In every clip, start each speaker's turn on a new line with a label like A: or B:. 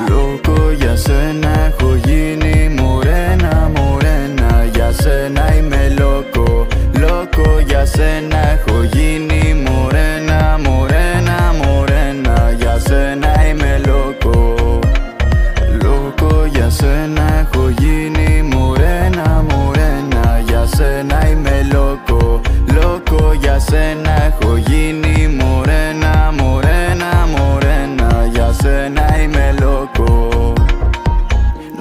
A: Λόγο για σένα έχω γίνει μωρένα, μωρένα. Για σένα είμαι λόγο, λόγο για σένα έχω γίνει μωρένα, μωρένα, μωρένα. Για σένα είμαι λόγο, λόγο για σένα έχω γίνει μωρένα, μωρένα. Για σένα είμαι λόγο, λόγο για σένα έχω γίνει μωρένα, μωρένα, μωρένα. Για σένα είμαι λόγο.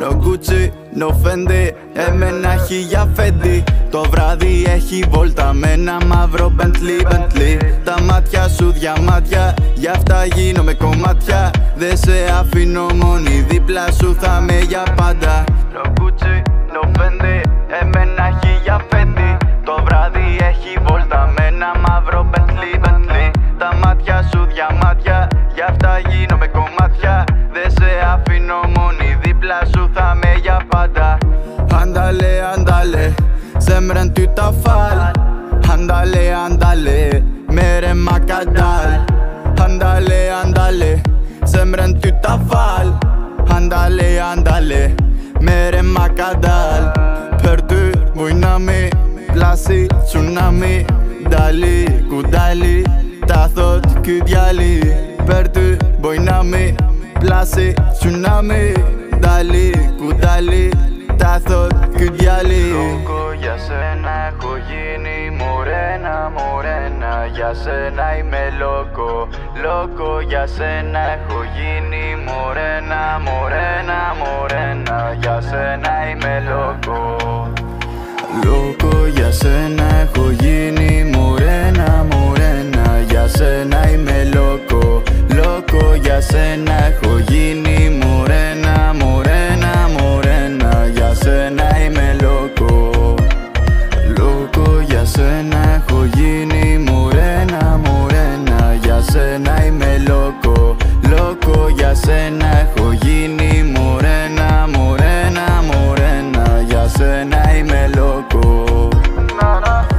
A: No Gucci, no Fendi, εμένα χίλια Fendi. Το βράδυ έχει βόλτα με ένα μαύρο Bentley, Bentley. Τα μάτια σου διαμάτια, γι' αυτά γίνομαι κομμάτια. Δε σε αφήνω μόνη, δίπλα σου θα με για πάντα. No Gucci, no Fendi, εμένα χίλια Fendi. Το βράδυ έχει βόλτα με ένα μαύρο Bentley, Bentley. Τα μάτια σου διαμάτια, γι' αυτά γίνομαι κομμάτια. Δε σε αφήνω μόνη, δίπλα σου θα με για πάντα. Andale, andale, semren ty ta fal. Andale, andale, mere makadal. Andale, andale, semren ty ta fal. Andale, andale, mere makadal. Perdu, vujnami, plasi, tsunami. Dali, kudali, ta thot ky djali. Perdu, vujnami, plasi, tsunami. Dali, kudali, ta thot ky djali. Λόγο για σένα έχω γίνει μωρένα, μωρένα. Για σένα είμαι λόγο, λόγο για σένα έχω γίνει μωρένα, μωρένα, μωρένα. Για σένα είμαι λόγο, λόγο για σένα έχω γίνει μωρένα, μωρένα. Για σένα είμαι λόγο, λόγο για σένα έχω γίνει μωρένα, μωρένα, μωρένα. Για σένα είμαι λόγο, λόγο για σένα έχω γίνει μωρένα, μωρένα. Για σένα είμαι λόγο, λόγο για σένα έχω γίνει μωρένα, μωρένα, μωρένα. Για σένα είμαι λόγο.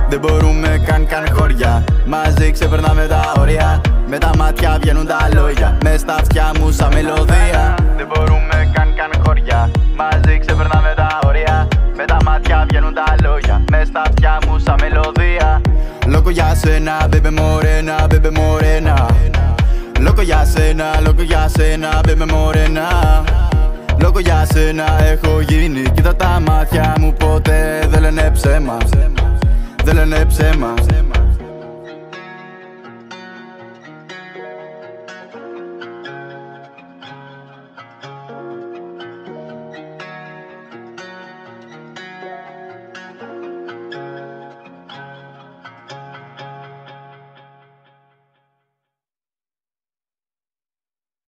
A: Δεν μπορούμε καν χώρια, μαζί ξεπερνάμε τα όρια. Με τα μάτια βγαίνουν τα λόγια, μες στα αυτιά μου σαν μελωδία. Δεν μπορούμε καν χώρια, μαζί ξεπερνάμε τα όρια. Με τα μάτια βγαίνουν τα λόγια, μες στα αυτιά μου σαν μελωδία. Λόγο για σένα, baby morena, baby morena. Λόγο για σένα, λόγο για σένα, baby morena. Λόγο για σένα έχω γίνει, κοίτα τα μάτια μου ποτέ δεν λένε ψέμα. Δεν λένε ψέμα.